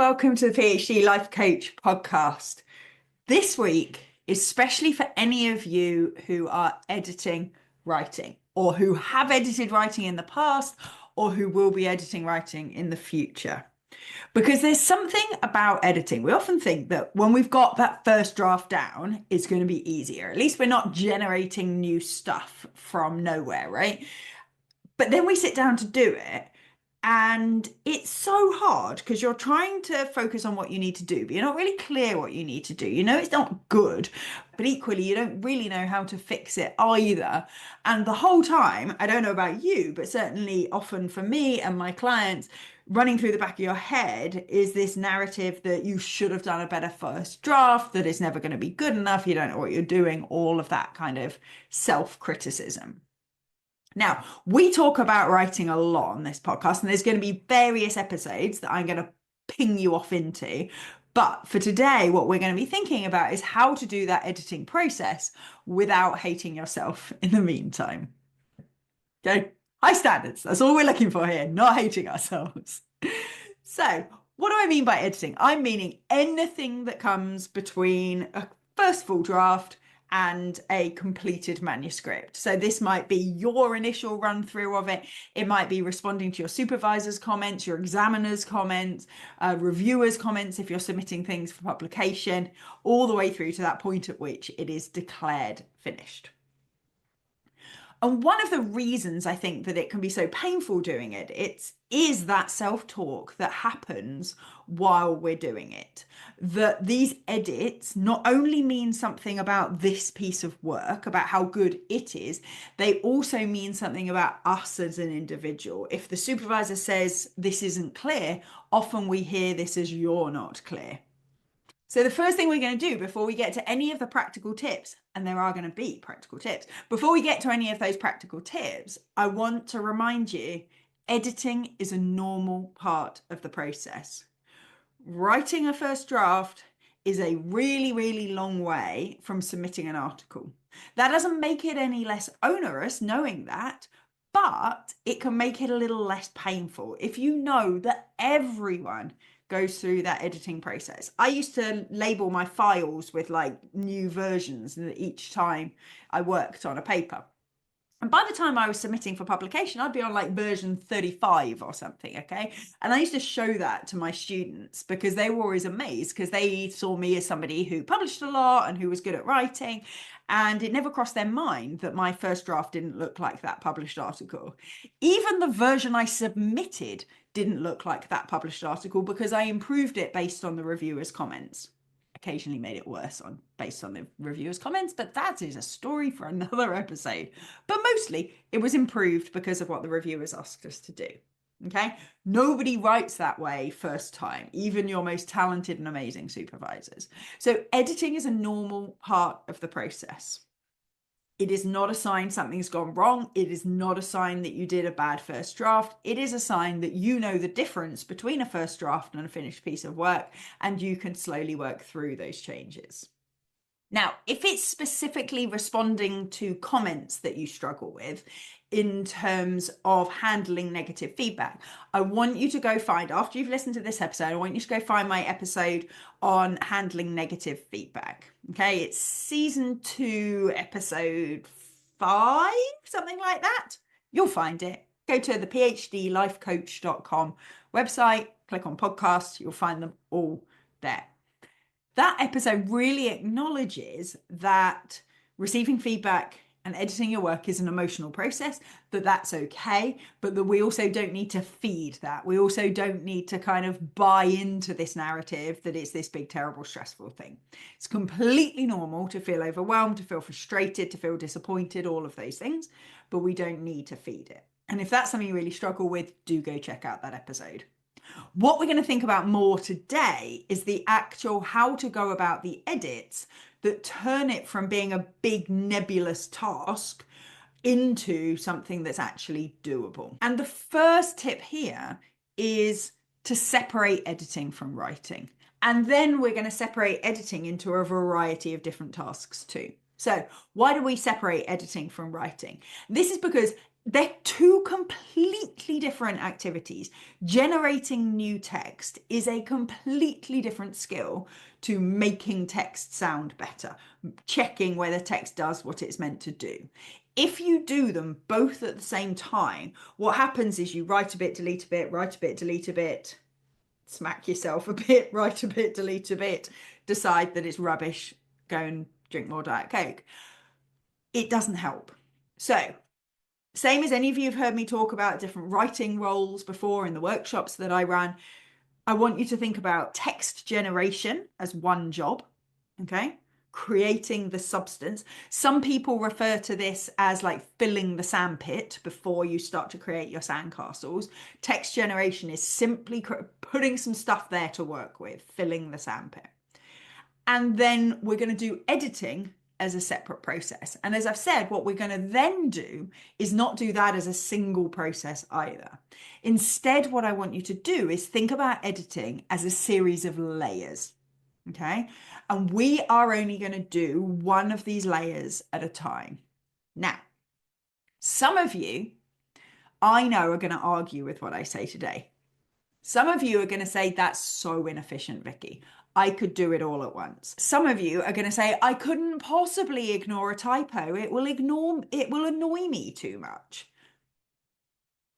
welcome to the PhD Life Coach podcast. This week is especially for any of you who are editing writing or who have edited writing in the past or who will be editing writing in the future. Because there's something about editing. We often think that when we've got that first draft down, it's going to be easier. At least we're not generating new stuff from nowhere, right? But then we sit down to do it. And it's so hard because you're trying to focus on what you need to do, but you're not really clear what you need to do. You know, it's not good, but equally, you don't really know how to fix it either. And the whole time, I don't know about you, but certainly often for me and my clients, running through the back of your head is this narrative that you should have done a better first draft, that it's never going to be good enough, you don't know what you're doing, all of that kind of self-criticism. Now, we talk about writing a lot on this podcast, and there's going to be various episodes that I'm going to ping you off into. But for today, what we're going to be thinking about is how to do that editing process without hating yourself in the meantime. Okay, high standards. That's all we're looking for here, not hating ourselves. So, what do I mean by editing? I'm meaning anything that comes between a first full draft and a completed manuscript. So this might be your initial run through of it. It might be responding to your supervisor's comments, your examiner's comments, reviewers' comments if you're submitting things for publication, all the way through to that point at which it is declared finished. And one of the reasons I think that it can be so painful doing it, is that self-talk that happens while we're doing it. That these edits not only mean something about this piece of work, about how good it is, they also mean something about us as an individual. If the supervisor says this isn't clear, often we hear this as you're not clear. So the first thing we're going to do before we get to any of the practical tips, and there are going to be practical tips, before we get to any of those practical tips, I want to remind you, editing is a normal part of the process. Writing a first draft is a really, really long way from submitting an article. That doesn't make it any less onerous, knowing that, but it can make it a little less painful if you know that everyone goes through that editing process. I used to label my files with like new versions each time I worked on a paper. And by the time I was submitting for publication, I'd be on like version 35 or something, okay? And I used to show that to my students because they were always amazed because they saw me as somebody who published a lot and who was good at writing. And it never crossed their mind that my first draft didn't look like that published article. Even the version I submitted didn't look like that published article because I improved it based on the reviewers' comments. Occasionally made it worse based on the reviewers' comments, but that is a story for another episode. But mostly it was improved because of what the reviewers asked us to do. Okay, nobody writes that way first time, even your most talented and amazing supervisors. So editing is a normal part of the process. It is not a sign something's gone wrong. It is not a sign that you did a bad first draft. It is a sign that you know the difference between a first draft and a finished piece of work, and you can slowly work through those changes. Now, if it's specifically responding to comments that you struggle with in terms of handling negative feedback, I want you to go find, after you've listened to this episode, I want you to go find my episode on handling negative feedback. Okay, it's season 2, episode 5, something like that. You'll find it. Go to the phdlifecoach.com website, click on podcasts, you'll find them all there. That episode really acknowledges that receiving feedback and editing your work is an emotional process, that's okay, but that we also don't need to feed that. We also don't need to kind of buy into this narrative that it's this big, terrible, stressful thing. It's completely normal to feel overwhelmed, to feel frustrated, to feel disappointed, all of those things, but we don't need to feed it. And if that's something you really struggle with, do go check out that episode. What we're going to think about more today is the actual how to go about the edits that turn it from being a big nebulous task into something that's actually doable. And the first tip here is to separate editing from writing. And then we're going to separate editing into a variety of different tasks too. So why do we separate editing from writing? This is because They're two completely different activities. Generating new text is a completely different skill to making text sound better, checking whether text does what it's meant to do. If you do them both at the same time, what happens is you write a bit, delete a bit, write a bit, delete a bit, smack yourself a bit, write a bit, delete a bit, decide that it's rubbish, go and drink more Diet Coke. It doesn't help. So, same as any of you have heard me talk about different writing roles before in the workshops that I ran, I want you to think about text generation as one job, okay? Creating the substance. Some people refer to this as like filling the sandpit before you start to create your sandcastles. Text generation is simply putting some stuff there to work with, filling the sandpit. And then we're going to do editing as a separate process. And as I've said, what we're going to then do is not do that as a single process either. Instead, what I want you to do is think about editing as a series of layers. Okay. And we are only going to do one of these layers at a time. Now, some of you I know are going to argue with what I say today. Some of you are going to say, that's so inefficient, Vicky. I could do it all at once. Some of you are going to say, I couldn't possibly ignore a typo. It will annoy me too much.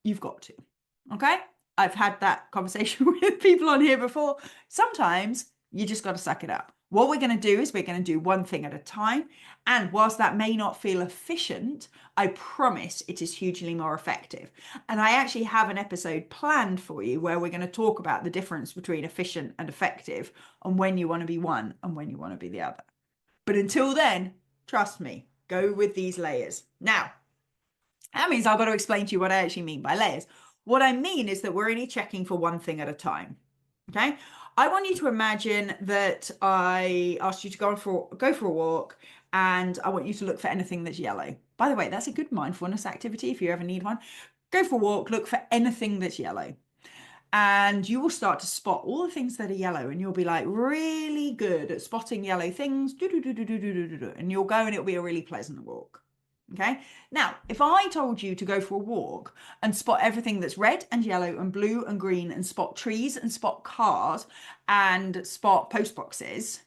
You've got to. Okay? I've had that conversation with people on here before. Sometimes you just got to suck it up. What we're going to do is we're going to do one thing at a time. And whilst that may not feel efficient, I promise it is hugely more effective. And I actually have an episode planned for you where we're going to talk about the difference between efficient and effective and when you want to be one and when you want to be the other. But until then, trust me, go with these layers. Now, that means I've got to explain to you what I actually mean by layers. What I mean is that we're only checking for one thing at a time. Okay. I want you to imagine that I asked you to go for a walk and I want you to look for anything that's yellow. By the way, that's a good mindfulness activity if you ever need one. Go for a walk, look for anything that's yellow. And you will start to spot all the things that are yellow and you'll be like really good at spotting yellow things. And you'll go and it'll be a really pleasant walk. Okay. Now, if I told you to go for a walk and spot everything that's red and yellow and blue and green and spot trees and spot cars and spot post boxes,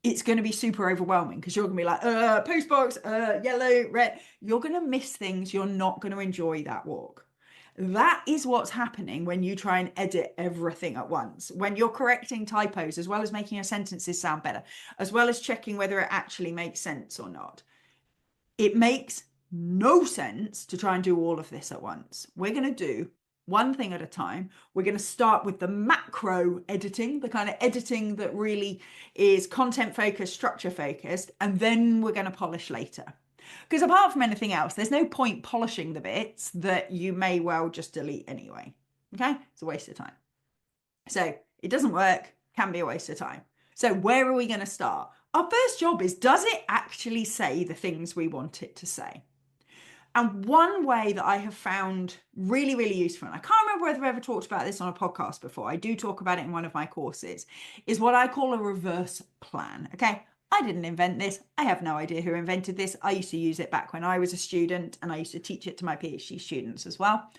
it's going to be super overwhelming because you're going to be like, post box, yellow, red. You're going to miss things. You're not going to enjoy that walk. That is what's happening when you try and edit everything at once. When you're correcting typos, as well as making your sentences sound better, as well as checking whether it actually makes sense or not. It makes no sense to try and do all of this at once. We're going to do one thing at a time. We're going to start with the macro editing, the kind of editing that really is content focused, structure focused, and then we're going to polish later. Because apart from anything else, there's no point polishing the bits that you may well just delete anyway. Okay? It's a waste of time. So it doesn't work, can be a waste of time. So where are we going to start? Our first job is, does it actually say the things we want it to say? And one way that I have found really, really useful, and I can't remember whether I've ever talked about this on a podcast before, I do talk about it in one of my courses, is what I call a reverse plan. Okay, I didn't invent this. I have no idea who invented this. I used to use it back when I was a student and I used to teach it to my PhD students as well.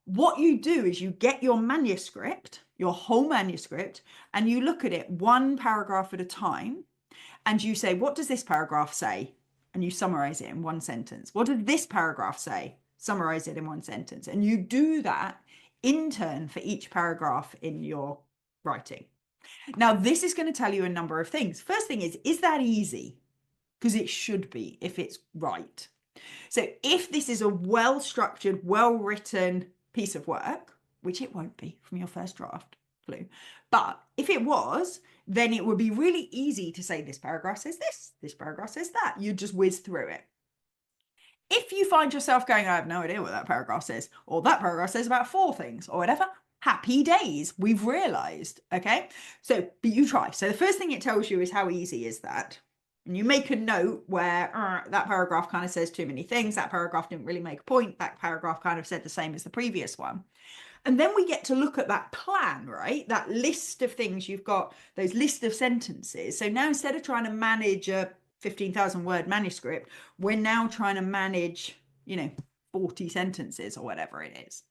What you do is you get your manuscript, your whole manuscript, and you look at it one paragraph at a time and you say, what does this paragraph say? And you summarize it in one sentence. What did this paragraph say? Summarize it in one sentence. And you do that in turn for each paragraph in your writing. Now, this is going to tell you a number of things. First thing is that easy? Because it should be if it's right. So if this is a well-structured, well-written piece of work, which it won't be from your first draft, clue, but if it was, then it would be really easy to say this paragraph says this paragraph says that. You just whiz through it. If you find yourself going, I have no idea what that paragraph says, or that paragraph says about 4 things, or whatever, happy days, we've realized, okay? So, but you try. So the first thing it tells you is how easy is that? And you make a note where that paragraph kind of says too many things, that paragraph didn't really make a point, that paragraph kind of said the same as the previous one. And then we get to look at that plan, right? That list of things you've got, those list of sentences. So now instead of trying to manage a 15,000 word manuscript, we're now trying to manage, 40 sentences or whatever it is.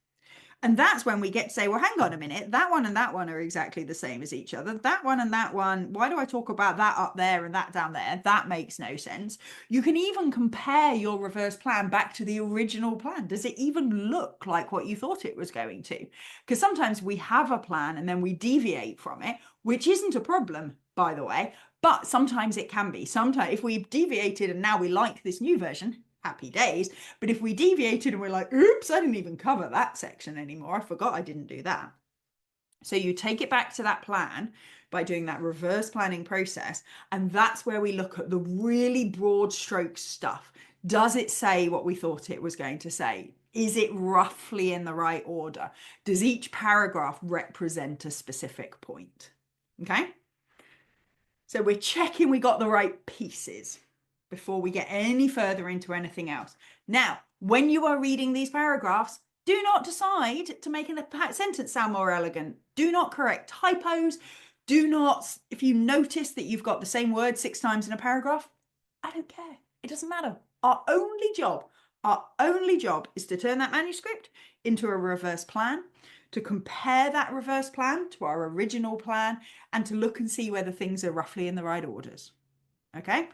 And that's when we get to say, well, hang on a minute, that one and that one are exactly the same as each other. That one and that one, why do I talk about that up there and that down there? That makes no sense. You can even compare your reverse plan back to the original plan. Does it even look like what you thought it was going to? Because sometimes we have a plan and then we deviate from it, which isn't a problem, by the way, but sometimes it can be. Sometimes if we've deviated and now we like this new version, happy days. But if we deviated and we're like, oops, I didn't even cover that section anymore, I forgot I didn't do that. So you take it back to that plan by doing that reverse planning process. And that's where we look at the really broad stroke stuff. Does it say what we thought it was going to say? Is it roughly in the right order? Does each paragraph represent a specific point? Okay. So we're checking we got the right pieces before we get any further into anything else. Now, when you are reading these paragraphs, do not decide to make a sentence sound more elegant. Do not correct typos. Do not, if you notice that you've got the same word 6 times in a paragraph, I don't care. It doesn't matter. Our only job is to turn that manuscript into a reverse plan, to compare that reverse plan to our original plan, and to look and see whether things are roughly in the right orders. Okay?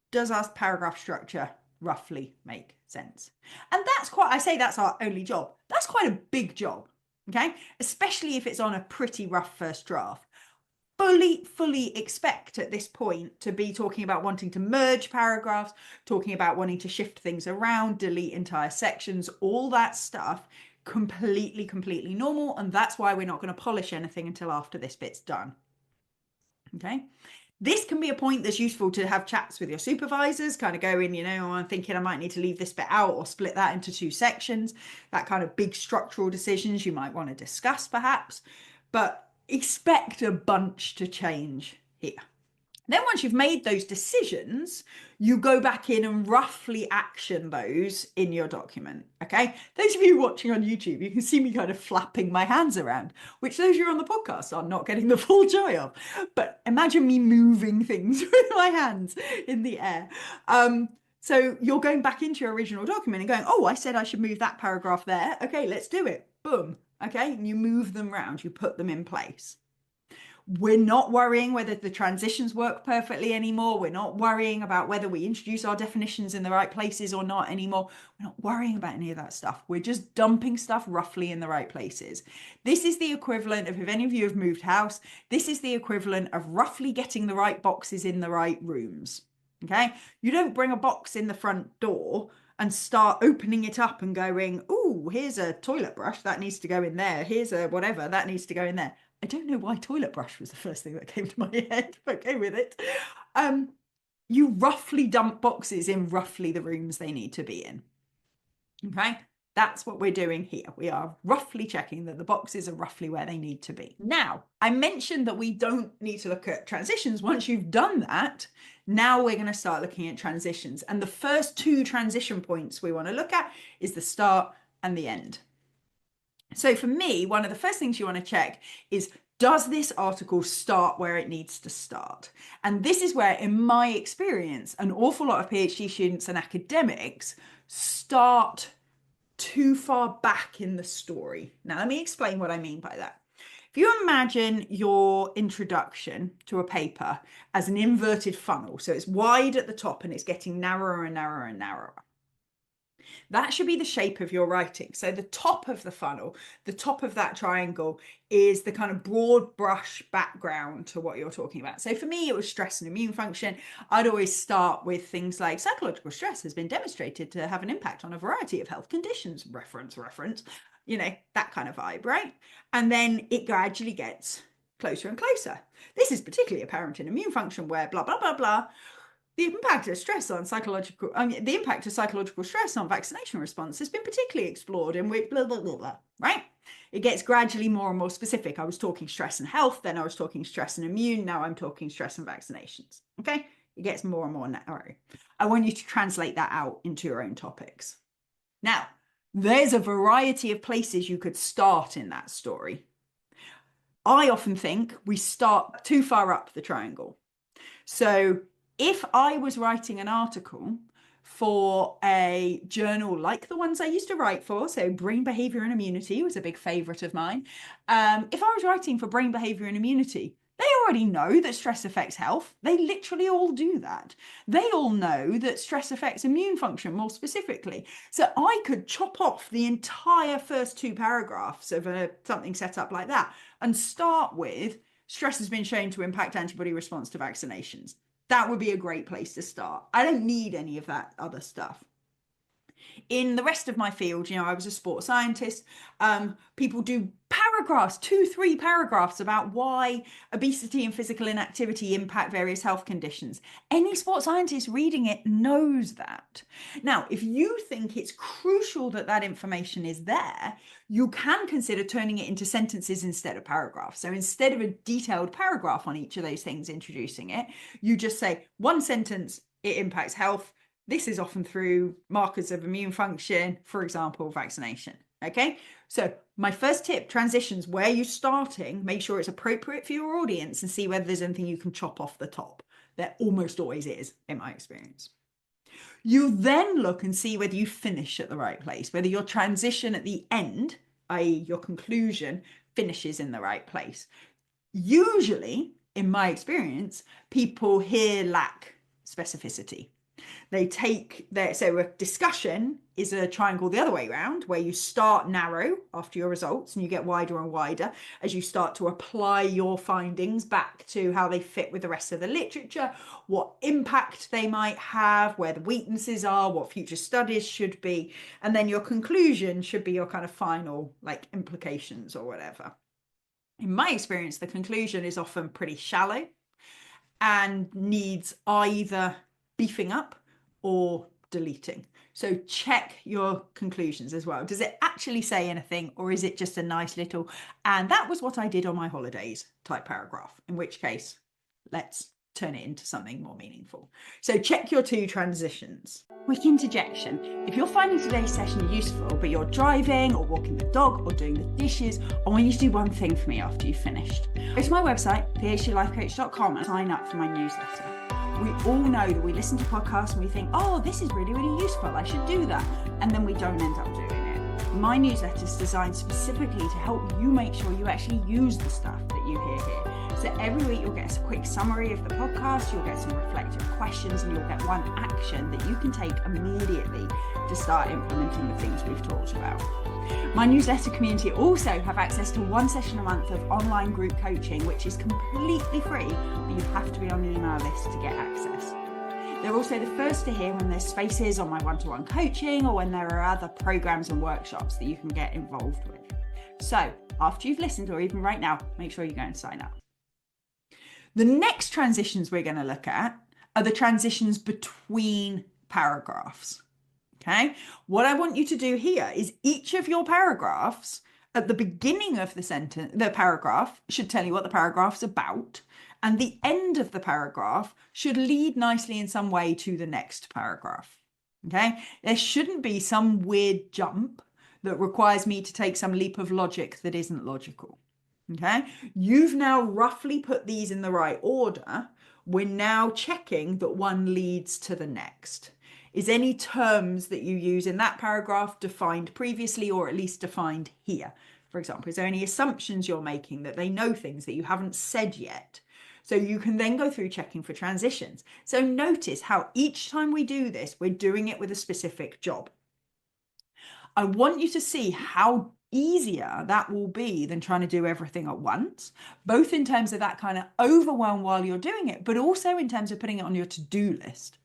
Does our paragraph structure roughly make sense? And that's quite, I say that's our only job. That's quite a big job, okay? Especially if it's on a pretty rough first draft. Fully expect at this point to be talking about wanting to merge paragraphs, talking about wanting to shift things around, delete entire sections, all that stuff, completely normal. And that's why we're not going to polish anything until after this bit's done. Okay. This can be a point that's useful to have chats with your supervisors, kind of going, you know, I'm thinking I might need to leave this bit out or split that into 2 sections, that kind of big structural decisions you might want to discuss perhaps, but expect a bunch to change here. Then once you've made those decisions, you go back in and roughly action those in your document, okay? Those of you watching on YouTube, you can see me kind of flapping my hands around, which those of you on the podcast are not getting the full joy of. But imagine me moving things with my hands in the air. So you're going back into your original document and going, oh, I said I should move that paragraph there. Okay, let's do it. Boom. Okay, and you move them around, you put them in place. We're not worrying whether the transitions work perfectly anymore. We're not worrying about whether we introduce our definitions in the right places or not anymore. We're not worrying about any of that stuff. We're just dumping stuff roughly in the right places. This is the equivalent of, if any of you have moved house, this is the equivalent of roughly getting the right boxes in the right rooms. Okay? You don't bring a box in the front door and start opening it up and going, oh, here's a toilet brush that needs to go in there. Here's a whatever that needs to go in there. I don't know why toilet brush was the first thing that came to my head, but go with it. You roughly dump boxes in roughly the rooms they need to be in. Okay, that's what we're doing here. We are roughly checking that the boxes are roughly where they need to be. Now, I mentioned that we don't need to look at transitions. Once you've done that, now we're going to start looking at transitions. And the first 2 transition points we want to look at is the start and the end. So for me, one of the first things you want to check is, does this article start where it needs to start? And this is where, in my experience, an awful lot of PhD students and academics start too far back in the story. Now, let me explain what I mean by that. If you imagine your introduction to a paper as an inverted funnel, so it's wide at the top and it's getting narrower and narrower and narrower. That should be the shape of your writing. So the top of the funnel, the top of that triangle, is the kind of broad brush background to what you're talking about. So for me, it was stress and immune function. I'd always start with things like psychological stress has been demonstrated to have an impact on a variety of health conditions, reference, you know, that kind of vibe, right? And then it gradually gets closer and closer. This is particularly apparent in immune function where blah, blah, blah, blah. The impact of stress on the impact of psychological stress on vaccination response has been particularly explored in which blah, blah, blah, blah, right? It gets gradually more and more specific. I was talking stress and health, then I was talking stress and immune, now I'm talking stress and vaccinations, okay? It gets more and more narrow. I want you to translate that out into your own topics. Now, there's a variety of places you could start in that story. I often think we start too far up the triangle. So if I was writing an article for a journal like the ones I used to write for, so Brain Behavior and Immunity was a big favorite of mine. If I was writing for Brain Behavior and Immunity, they already know that stress affects health. They literally all do that. They all know that stress affects immune function more specifically. So I could chop off the entire first 2 paragraphs of something set up like that and start with stress has been shown to impact antibody response to vaccinations. That would be a great place to start. I don't need any of that other stuff. In the rest of my field, I was a sports scientist. People do paragraphs, 2-3 paragraphs about why obesity and physical inactivity impact various health conditions. Any sports scientist reading it knows that. Now, if you think it's crucial that that information is there, you can consider turning it into sentences instead of paragraphs. So instead of a detailed paragraph on each of those things, introducing it, you just say 1 sentence, it impacts health. This is often through markers of immune function, for example, vaccination. Okay, so my first tip, transitions, where you're starting, make sure it's appropriate for your audience and see whether there's anything you can chop off the top. There almost always is, in my experience. You then look and see whether you finish at the right place, whether your transition at the end, i.e. your conclusion, finishes in the right place. Usually, in my experience, people here lack specificity. They take their, so a discussion is a triangle the other way around, where you start narrow after your results and you get wider and wider as you start to apply your findings back to how they fit with the rest of the literature, what impact they might have, where the weaknesses are, what future studies should be. And then your conclusion should be your kind of final like implications or whatever. In my experience, the conclusion is often pretty shallow and needs either beefing up or deleting. So check your conclusions as well. Does it actually say anything, or is it just a nice little, and that was what I did on my holidays type paragraph, in which case, let's turn it into something more meaningful. So check your 2 transitions. Quick interjection. If you're finding today's session useful, but you're driving or walking the dog or doing the dishes, I want you to do one thing for me after you've finished. Go to my website, phdlifecoach.com, and sign up for my newsletter. We all know that we listen to podcasts and we think, oh, this is really, really useful, I should do that. And then we don't end up doing it. My newsletter is designed specifically to help you make sure you actually use the stuff that you hear here. So every week you'll get a quick summary of the podcast, you'll get some reflective questions, and you'll get one action that you can take immediately to start implementing the things we've talked about. My newsletter community also have access to 1 session a month of online group coaching, which is completely free, but you have to be on the email list to get access. They're also the first to hear when there's spaces on my one-to-one coaching or when there are other programs and workshops that you can get involved with. So after you've listened, or even right now, make sure you go and sign up. The next transitions we're going to look at are the transitions between paragraphs. Okay, what I want you to do here is each of your paragraphs at the beginning of the sentence, the paragraph should tell you what the paragraph's about, and the end of the paragraph should lead nicely in some way to the next paragraph. Okay, there shouldn't be some weird jump that requires me to take some leap of logic that isn't logical. Okay, you've now roughly put these in the right order. We're now checking that one leads to the next. Is any terms that you use in that paragraph defined previously, or at least defined here? For example, is there any assumptions you're making that they know things that you haven't said yet? So you can then go through checking for transitions. So notice how each time we do this, we're doing it with a specific job. I want you to see how easier that will be than trying to do everything at once, both in terms of that kind of overwhelm while you're doing it, but also in terms of putting it on your to-do list.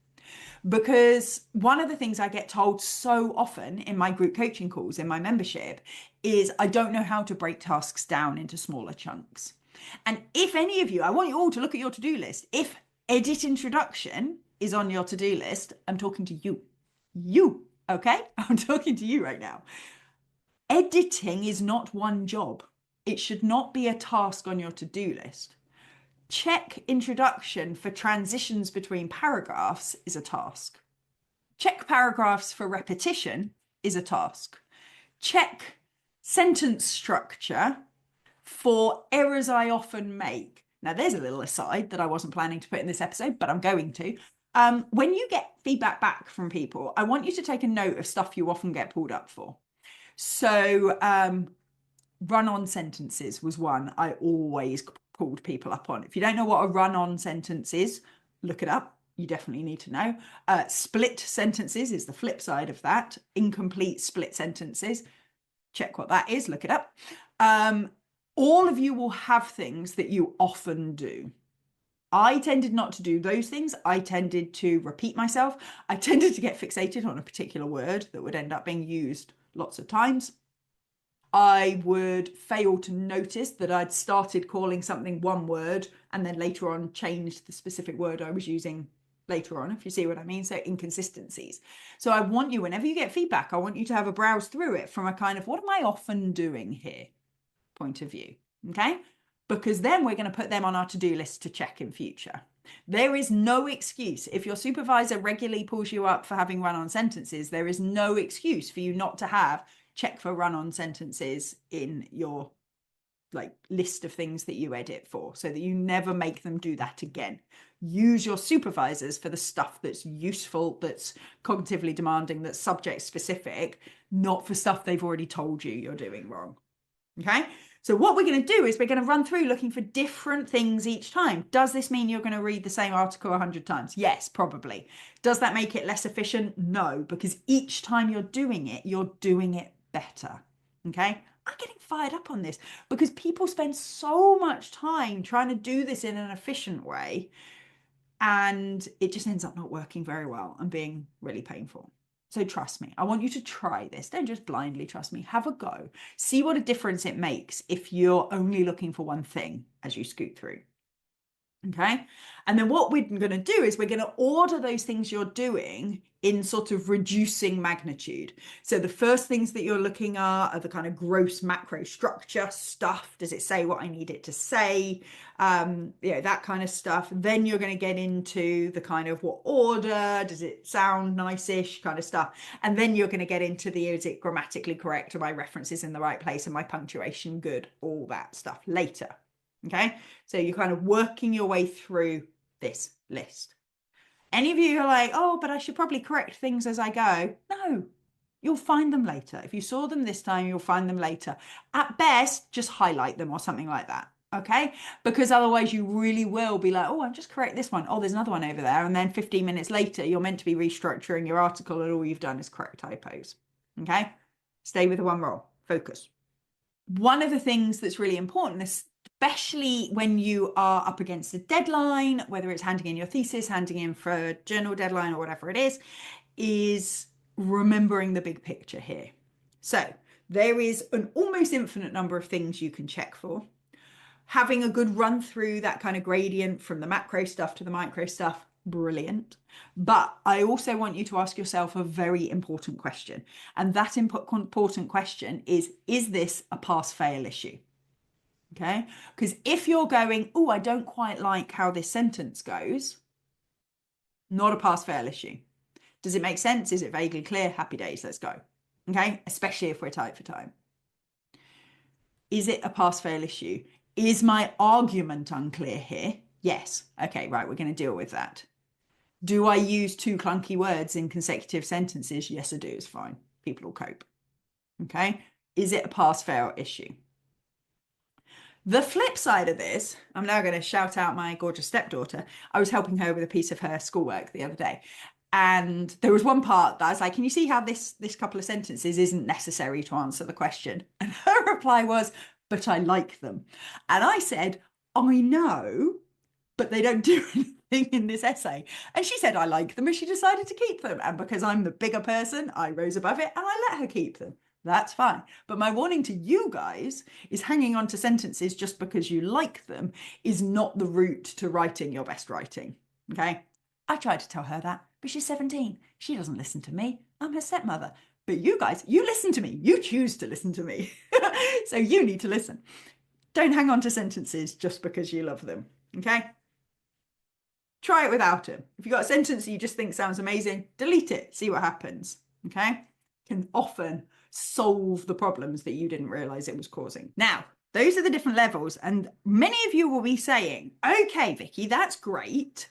Because one of the things I get told so often in my group coaching calls, in my membership, is I don't know how to break tasks down into smaller chunks. And if any of you, I want you all to look at your to-do list. If edit introduction is on your to-do list, I'm talking to you. You, okay? I'm talking to you right now. Editing is not one job. It should not be a task on your to-do list. Check introduction for transitions between paragraphs is a task. Check paragraphs for repetition is a task. Check sentence structure for errors I often make. Now there's a little aside that I wasn't planning to put in this episode, but I'm going to. When you get feedback back from people, I want you to take a note of stuff you often get pulled up for. So, run-on sentences was one I always pulled people up on. If you don't know what a run-on sentence is, look it up. You definitely need to know. Split sentences is the flip side of that. Incomplete split sentences. Check what that is, look it up. All of you will have things that you often do. I tended not to do those things. I tended to repeat myself. I tended to get fixated on a particular word that would end up being used lots of times. I would fail to notice that I'd started calling something one word and then later on changed the specific word I was using later on, if you see what I mean. So inconsistencies. So I want you, whenever you get feedback, I want you to have a browse through it from a kind of, what am I often doing here point of view? Okay. Because then we're going to put them on our to-do list to check in future. There is no excuse. If your supervisor regularly pulls you up for having run-on sentences, there is no excuse for you not to have check for run-on sentences in your list of things that you edit for, so that you never make them do that again. Use your supervisors for the stuff that's useful, that's cognitively demanding, that's subject specific, not for stuff they've already told you you're doing wrong. Okay. So what we're going to do is we're going to run through looking for different things each time. Does this mean you're going to read the same article 100 times? Yes, probably. Does that make it less efficient? No, because each time you're doing it better. Okay. I'm getting fired up on this because people spend so much time trying to do this in an efficient way, and it just ends up not working very well and being really painful. So trust me, I want you to try this. Don't just blindly trust me. Have a go. See what a difference it makes if you're only looking for one thing as you scoot through. Okay. And then what we're going to do is we're going to order those things you're doing in sort of reducing magnitude. So the first things that you're looking at are the kind of gross macro structure stuff. Does it say what I need it to say? That kind of stuff. Then you're going to get into the kind of what order, does it sound nice-ish kind of stuff. And then you're going to get into the, is it grammatically correct? Are my references in the right place? Are my punctuation good? All that stuff later. Okay, so you're kind of working your way through this list. Any of you are like, oh, but I should probably correct things as I go. No, you'll find them later. If you saw them this time, you'll find them later. At best, just highlight them or something like that. Okay, because otherwise you really will be like, oh, I'll just correct this one. Oh, there's another one over there. And then 15 minutes later, you're meant to be restructuring your article and all you've done is correct typos. Okay, stay with the one rule, focus. One of the things that's really important, especially when you are up against a deadline, whether it's handing in your thesis, handing in for a journal deadline or whatever it is remembering the big picture here. So there is an almost infinite number of things you can check for. Having a good run through that kind of gradient from the macro stuff to the micro stuff, brilliant. But I also want you to ask yourself a very important question. And that important question is this a pass-fail issue? Okay, because if you're going, oh, I don't quite like how this sentence goes, not a pass-fail issue. Does it make sense? Is it vaguely clear? Happy days, let's go. Okay, especially if we're tight for time. Is it a pass-fail issue? Is my argument unclear here? Yes. Okay, right, we're going to deal with that. Do I use two clunky words in consecutive sentences? Yes, I do. It's fine. People will cope. Okay, is it a pass-fail issue? The flip side of this, I'm now going to shout out my gorgeous stepdaughter. I was helping her with a piece of her schoolwork the other day. And there was one part that I was like, can you see how this couple of sentences isn't necessary to answer the question? And her reply was, but I like them. And I said, I know, but they don't do anything in this essay. And she said, I like them, and she decided to keep them. And because I'm the bigger person, I rose above it and I let her keep them. That's fine. But my warning to you guys is hanging on to sentences just because you like them is not the route to writing your best writing. Okay. I tried to tell her that, but she's 17. She doesn't listen to me. I'm her stepmother. But you guys, you listen to me. You choose to listen to me. So you need to listen. Don't hang on to sentences just because you love them. Okay. Try it without them. If you've got a sentence that you just think sounds amazing, delete it. See what happens. Okay. Can often solve the problems that you didn't realize it was causing. Now, those are the different levels. And many of you will be saying, okay, Vicky, that's great.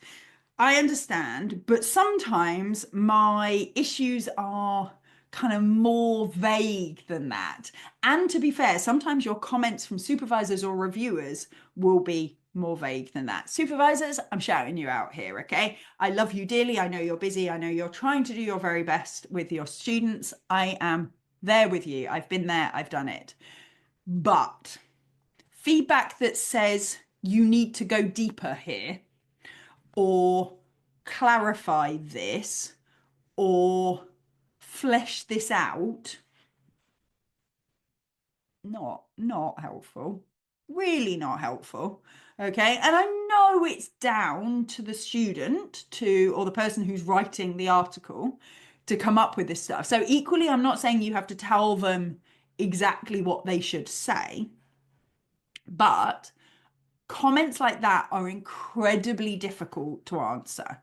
I understand, but sometimes my issues are kind of more vague than that. And to be fair, sometimes your comments from supervisors or reviewers will be more vague than that. Supervisors, I'm shouting you out here, okay? I love you dearly. I know you're busy. I know you're trying to do your very best with your students. I am there with you. I've been there, I've done it. But feedback that says you need to go deeper here, or clarify this, or flesh this out, not helpful. Really not helpful. Okay. And I know it's down to the student to, or the person who's writing the article to come up with this stuff. So equally, I'm not saying you have to tell them exactly what they should say, but comments like that are incredibly difficult to answer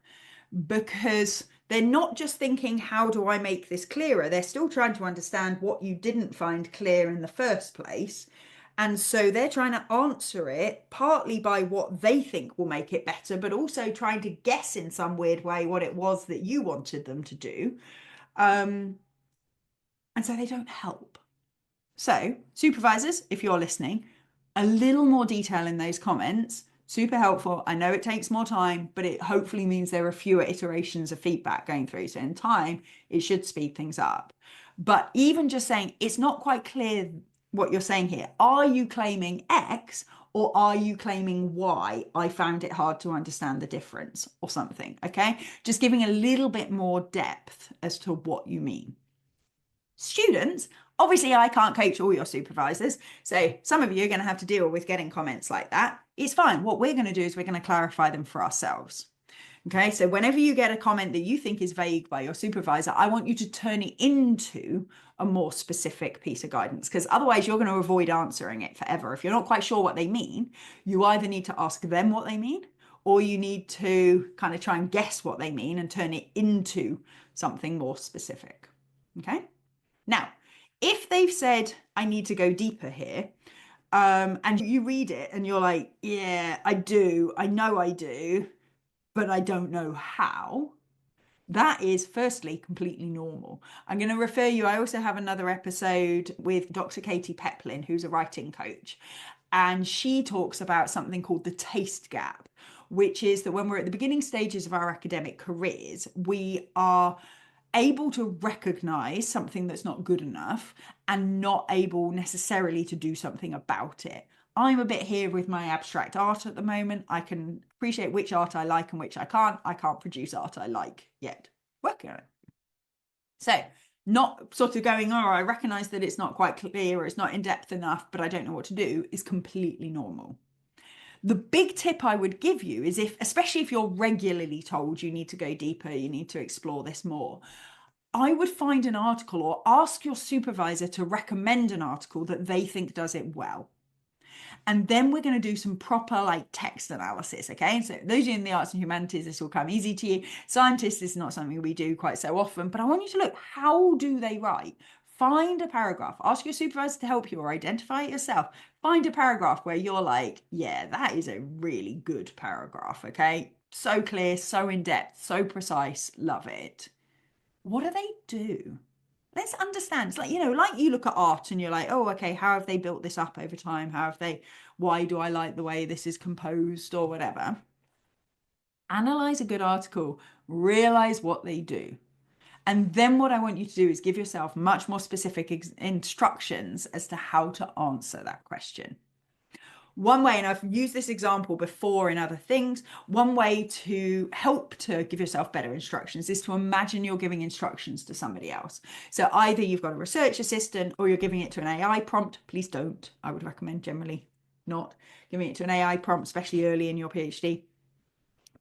because they're not just thinking, how do I make this clearer? They're still trying to understand what you didn't find clear in the first place. And so they're trying to answer it partly by what they think will make it better, but also trying to guess in some weird way what it was that you wanted them to do. And so they don't help. So, supervisors, if you're listening, a little more detail in those comments, super helpful. I know it takes more time, but it hopefully means there are fewer iterations of feedback going through. So, in time, it should speed things up. But even just saying it's not quite clear what you're saying here. Are you claiming X or are you claiming Y? I found it hard to understand the difference or something. Okay. Just giving a little bit more depth as to what you mean. Students, obviously I can't coach all your supervisors, so some of you are going to have to deal with getting comments like that. It's fine. What we're going to do is we're going to clarify them for ourselves. Okay, so whenever you get a comment that you think is vague by your supervisor, I want you to turn it into a more specific piece of guidance, because otherwise you're going to avoid answering it forever. If you're not quite sure what they mean, you either need to ask them what they mean, or you need to kind of try and guess what they mean and turn it into something more specific. Okay. Now, if they've said, I need to go deeper here, and you read it and you're like, yeah, I do. I know I do, but I don't know how. That is, firstly, completely normal. I'm going to refer you. I also have another episode with Dr. Katie Peplin, who's a writing coach, and she talks about something called the taste gap, which is that when we're at the beginning stages of our academic careers, we are able to recognize something that's not good enough and not able necessarily to do something about it. I'm a bit here with my abstract art at the moment. I can appreciate which art I like and which I can't. I can't produce art I like yet. Working on it. So, not sort of going, oh, I recognize that it's not quite clear or it's not in depth enough, but I don't know what to do, is completely normal. The big tip I would give you is if, especially if you're regularly told you need to go deeper, you need to explore this more, I would find an article or ask your supervisor to recommend an article that they think does it well. And then we're going to do some proper like text analysis. Okay. So those in the arts and humanities, this will come easy to you. Scientists, this is not something we do quite so often, but I want you to look, how do they write? Find a paragraph, ask your supervisor to help you or identify it yourself. Find a paragraph where you're like, yeah, that is a really good paragraph. Okay. So clear, so in depth, so precise. Love it. What do they do? Let's understand. It's like, like you look at art and you're like, oh, okay, how have they built this up over time? Why do I like the way this is composed or whatever? Analyze a good article, realize what they do. And then what I want you to do is give yourself much more specific instructions as to how to answer that question. One way, and I've used this example before in other things, one way to help to give yourself better instructions is to imagine you're giving instructions to somebody else. So either you've got a research assistant or you're giving it to an AI prompt. Please don't. I would recommend generally not giving it to an AI prompt, especially early in your PhD.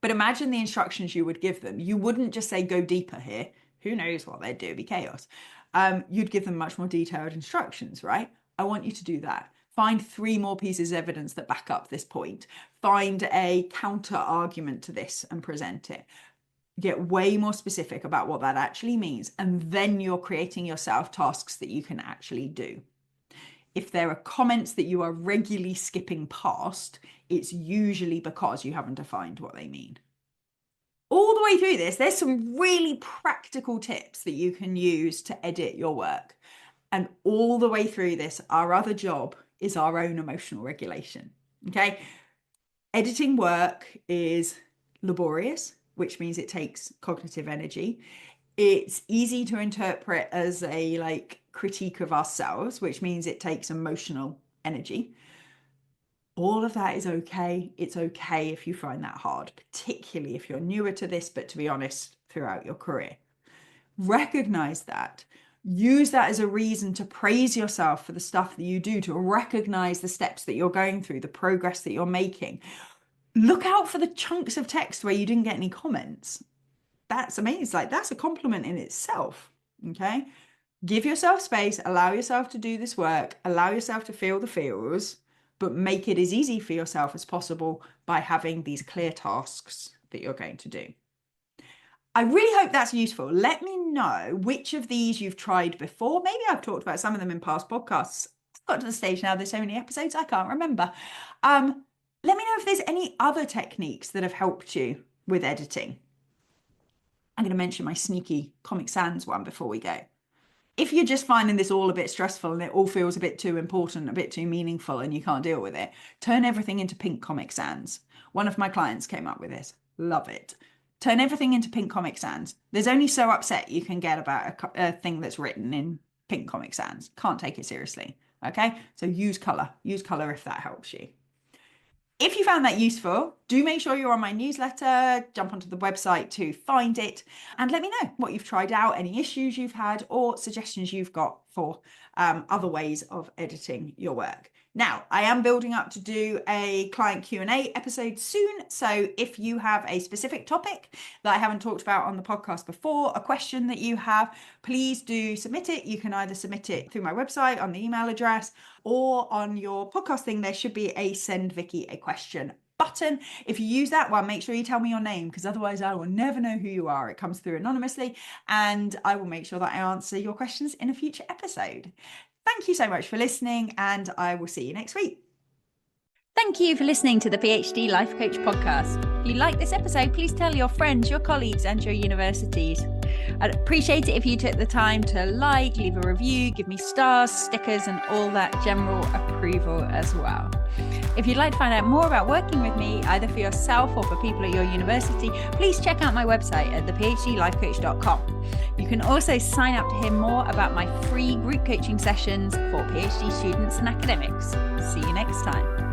But imagine the instructions you would give them. You wouldn't just say, go deeper here. Who knows what they'd do? It'd be chaos. You'd give them much more detailed instructions, right? I want you to do that. Find 3 more pieces of evidence that back up this point. Find a counter argument to this and present it. Get way more specific about what that actually means. And then you're creating yourself tasks that you can actually do. If there are comments that you are regularly skipping past, it's usually because you haven't defined what they mean. all the way through this, there's some really practical tips that you can use to edit your work. And all the way through this, our other job is our own emotional regulation. Okay. Editing work is laborious, which means it takes cognitive energy. It's easy to interpret as a critique of ourselves, which means it takes emotional energy. All of that is okay. It's okay if you find that hard, particularly if you're newer to this, but to be honest, throughout your career. Recognize that. Use that as a reason to praise yourself for the stuff that you do, to recognize the steps that you're going through, the progress that you're making. Look out for the chunks of text where you didn't get any comments. That's amazing. That's a compliment in itself. Okay. Give yourself space, allow yourself to do this work, allow yourself to feel the feels, but make it as easy for yourself as possible by having these clear tasks that you're going to do. I really hope that's useful. Let me know which of these you've tried before. Maybe I've talked about some of them in past podcasts. I've got to the stage now, there's so many episodes, I can't remember. Let me know if there's any other techniques that have helped you with editing. I'm going to mention my sneaky Comic Sans one before we go. If you're just finding this all a bit stressful and it all feels a bit too important, a bit too meaningful, and you can't deal with it, turn everything into pink Comic Sans. One of my clients came up with this. Love it. Turn everything into pink Comic Sans. There's only so upset you can get about a thing that's written in pink Comic Sans. Can't take it seriously. Okay? So use color. Use color if that helps you. If you found that useful, do make sure you're on my newsletter, jump onto the website to find it, and let me know what you've tried out, any issues you've had, or suggestions you've got for other ways of editing your work. Now, I am building up to do a client Q&A episode soon, so if you have a specific topic that I haven't talked about on the podcast before, a question that you have, please do submit it. You can either submit it through my website on the email address, or on your podcast thing, there should be a send Vicky a question button. If you use that one, make sure you tell me your name, because otherwise I will never know who you are. It comes through anonymously, and I will make sure that I answer your questions in a future episode. Thank you so much for listening, and I will see you next week. Thank you for listening to the PhD Life Coach podcast. If you like this episode, please tell your friends, your colleagues, and your universities. I'd appreciate it if you took the time to leave a review, give me stars, stickers, and all that general approval as well. If you'd like to find out more about working with me, either for yourself or for people at your university, please check out my website at thephdlifecoach.com. You can also sign up to hear more about my free group coaching sessions for PhD students and academics. See you next time.